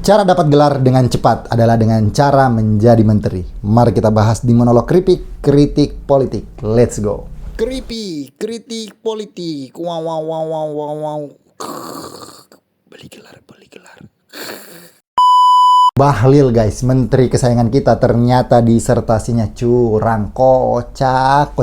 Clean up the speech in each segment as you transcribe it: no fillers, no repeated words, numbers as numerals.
Cara dapat gelar dengan cepat adalah dengan cara menjadi menteri. Mari kita bahas di monolog kritik politik. Let's go. Kritik politik. Wow wow wow wow wow wow. Beli gelar. Bahlil guys, menteri kesayangan kita ternyata disertasinya curang. Kocak.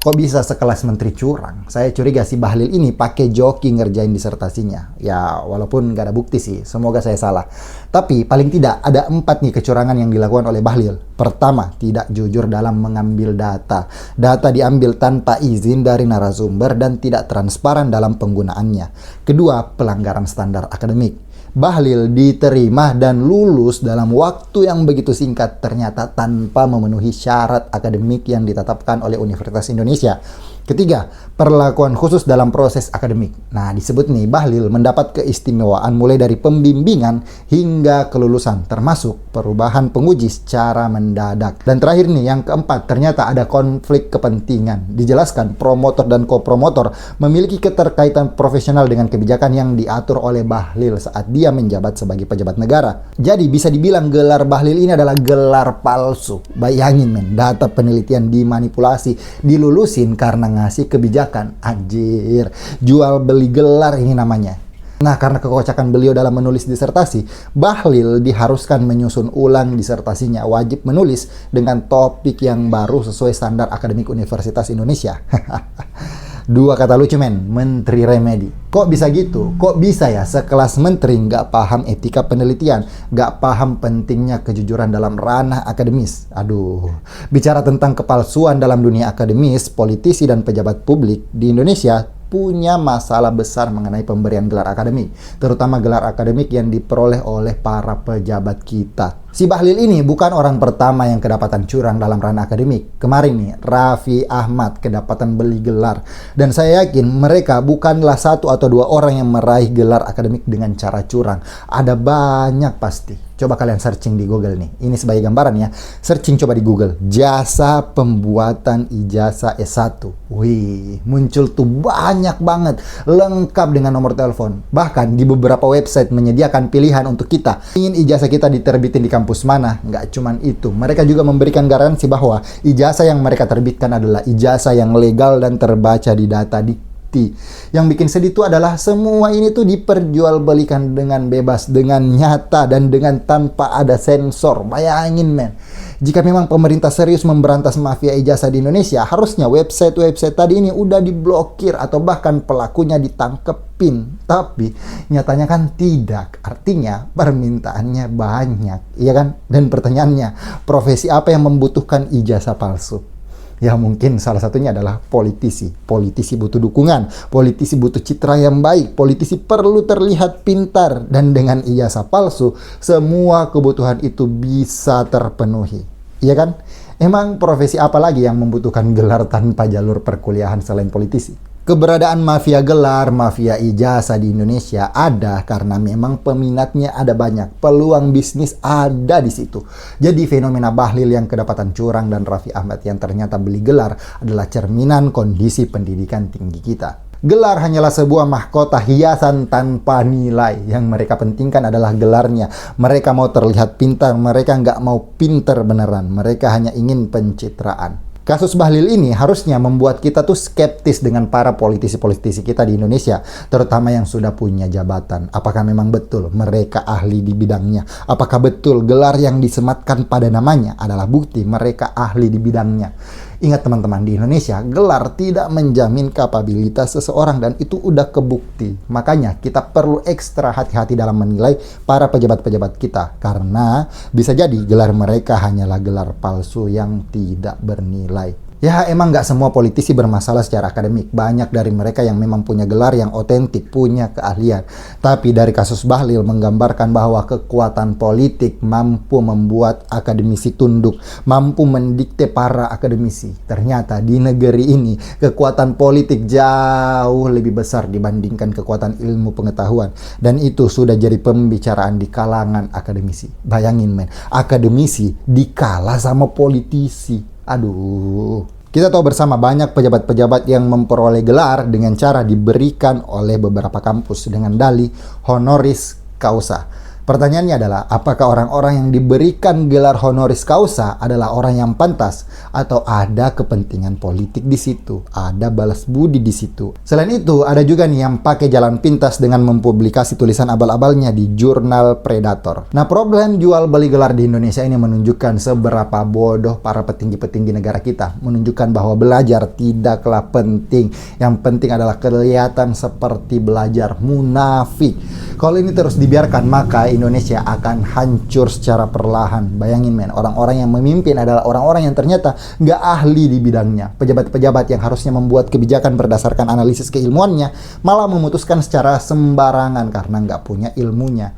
Kok bisa sekelas menteri curang? Saya curiga si Bahlil ini pakai joki ngerjain disertasinya. Ya, walaupun nggak ada bukti sih. Semoga saya salah. Tapi paling tidak ada 4 nih kecurangan yang dilakukan oleh Bahlil. Pertama, tidak jujur dalam mengambil data. Data diambil tanpa izin dari narasumber dan tidak transparan dalam penggunaannya. Kedua, pelanggaran standar akademik. Bahlil diterima dan lulus dalam waktu yang begitu singkat ternyata tanpa memenuhi syarat akademik yang ditetapkan oleh Universitas Indonesia. Ketiga, perlakuan khusus dalam proses akademik. Nah, disebut nih Bahlil mendapat keistimewaan mulai dari pembimbingan hingga kelulusan, termasuk perubahan penguji secara mendadak. Dan terakhir nih, yang keempat, ternyata ada konflik kepentingan. Dijelaskan promotor dan kopromotor memiliki keterkaitan profesional dengan kebijakan yang diatur oleh Bahlil saat dia menjabat sebagai pejabat negara. Jadi bisa dibilang gelar Bahlil ini adalah gelar palsu. Bayangin men, data penelitian dimanipulasi, dilulusin karena ngasih kebijakan. Anjir, jual beli gelar ini namanya. Nah, karena kekocakan beliau dalam menulis disertasi, Bahlil diharuskan menyusun ulang disertasinya. Wajib menulis dengan topik yang baru sesuai standar akademik Universitas Indonesia. Dua kata lucu men, menteri remedi. Kok bisa gitu? Kok bisa ya sekelas menteri nggak paham etika penelitian, nggak paham pentingnya kejujuran dalam ranah akademis? Aduh, bicara tentang kepalsuan dalam dunia akademis, politisi dan pejabat publik di Indonesia punya masalah besar mengenai pemberian gelar akademik, terutama gelar akademik yang diperoleh oleh para pejabat kita. Si Bahlil ini bukan orang pertama yang kedapatan curang dalam ranah akademik. Kemarin nih, Raffi Ahmad kedapatan beli gelar. Dan saya yakin mereka bukanlah 1 atau 2 orang yang meraih gelar akademik dengan cara curang. Ada banyak pasti. Coba kalian searching di Google nih. Ini sebagai gambaran ya. Searching coba di Google. Jasa pembuatan ijazah S1. Wih, muncul tuh banyak banget. Lengkap dengan nomor telepon. Bahkan di beberapa website menyediakan pilihan untuk kita. Ingin ijazah kita diterbitin di kampus mana? Nggak cuman itu. Mereka juga memberikan garansi bahwa ijazah yang mereka terbitkan adalah ijazah yang legal dan terbaca di data Dikti. Yang bikin sedih itu adalah semua ini tuh diperjualbelikan dengan bebas, dengan nyata, dan dengan tanpa ada sensor. Bayangin men, jika memang pemerintah serius memberantas mafia ijazah di Indonesia, harusnya website-website tadi ini udah diblokir atau bahkan pelakunya ditangkepin. Tapi nyatanya kan tidak. Artinya permintaannya banyak, iya kan? Dan pertanyaannya, profesi apa yang membutuhkan ijazah palsu? Ya mungkin salah satunya adalah politisi. Politisi butuh dukungan, politisi butuh citra yang baik, politisi perlu terlihat pintar. Dan dengan ijazah palsu, semua kebutuhan itu bisa terpenuhi. Iya kan? Emang profesi apa lagi yang membutuhkan gelar tanpa jalur perkuliahan selain politisi? Keberadaan mafia gelar, mafia ijazah di Indonesia ada karena memang peminatnya ada banyak. Peluang bisnis ada di situ. Jadi fenomena Bahlil yang kedapatan curang dan Raffi Ahmad yang ternyata beli gelar adalah cerminan kondisi pendidikan tinggi kita. Gelar hanyalah sebuah mahkota hiasan tanpa nilai. Yang mereka pentingkan adalah gelarnya. Mereka mau terlihat pintar, mereka nggak mau pintar beneran. Mereka hanya ingin pencitraan. Kasus Bahlil ini harusnya membuat kita tuh skeptis dengan para politisi-politisi kita di Indonesia, terutama yang sudah punya jabatan. Apakah memang betul mereka ahli di bidangnya? Apakah betul gelar yang disematkan pada namanya adalah bukti mereka ahli di bidangnya? Ingat teman-teman, di Indonesia gelar tidak menjamin kapabilitas seseorang dan itu udah kebukti. Makanya kita perlu ekstra hati-hati dalam menilai para pejabat-pejabat kita. Karena bisa jadi gelar mereka hanyalah gelar palsu yang tidak bernilai. Ya emang nggak semua politisi bermasalah secara akademik. Banyak dari mereka yang memang punya gelar yang otentik, punya keahlian. Tapi dari kasus Bahlil menggambarkan bahwa kekuatan politik mampu membuat akademisi tunduk, mampu mendikte para akademisi. Ternyata di negeri ini kekuatan politik jauh lebih besar dibandingkan kekuatan ilmu pengetahuan. Dan itu sudah jadi pembicaraan di kalangan akademisi. Bayangin men, akademisi dikalah sama politisi. Aduh. Kita tahu bersama banyak pejabat-pejabat yang memperoleh gelar dengan cara diberikan oleh beberapa kampus dengan dalih honoris causa. Pertanyaannya adalah, apakah orang-orang yang diberikan gelar honoris causa adalah orang yang pantas atau ada kepentingan politik di situ, ada balas budi di situ. Selain itu, ada juga nih yang pakai jalan pintas dengan mempublikasi tulisan abal-abalnya di jurnal Predator. Nah, problem jual beli gelar di Indonesia ini menunjukkan seberapa bodoh para petinggi-petinggi negara kita, menunjukkan bahwa belajar tidaklah penting. Yang penting adalah kelihatan seperti belajar. Munafik. Kalau ini terus dibiarkan, maka Indonesia akan hancur secara perlahan. Bayangin men, orang-orang yang memimpin adalah orang-orang yang ternyata nggak ahli di bidangnya. Pejabat-pejabat yang harusnya membuat kebijakan berdasarkan analisis keilmuannya, malah memutuskan secara sembarangan karena nggak punya ilmunya.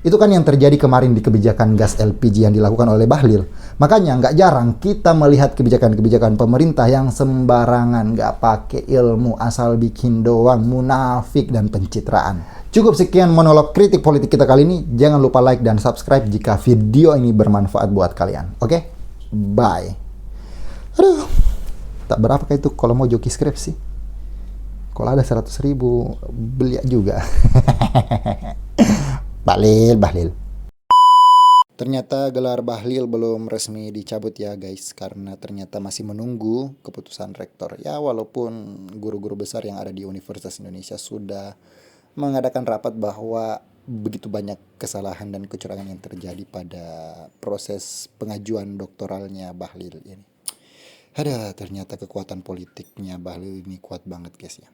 Itu kan yang terjadi kemarin di kebijakan gas LPG yang dilakukan oleh Bahlil. Makanya nggak jarang kita melihat kebijakan-kebijakan pemerintah yang sembarangan, nggak pakai ilmu, asal bikin doang, munafik dan pencitraan. Cukup sekian monolog kritik politik kita kali ini. Jangan lupa like dan subscribe jika video ini bermanfaat buat kalian. Oke? Bye. Aduh, tak berapa kayak itu kalau mau joki skripsi. Kalau ada 100.000, beli juga. Bahlil. Ternyata gelar Bahlil belum resmi dicabut ya guys, karena ternyata masih menunggu keputusan rektor. Ya walaupun guru-guru besar yang ada di Universitas Indonesia sudah mengadakan rapat bahwa begitu banyak kesalahan dan kecurangan yang terjadi pada proses pengajuan doktoralnya Bahlil ini. Ada ternyata kekuatan politiknya Bahlil ini kuat banget guys ya.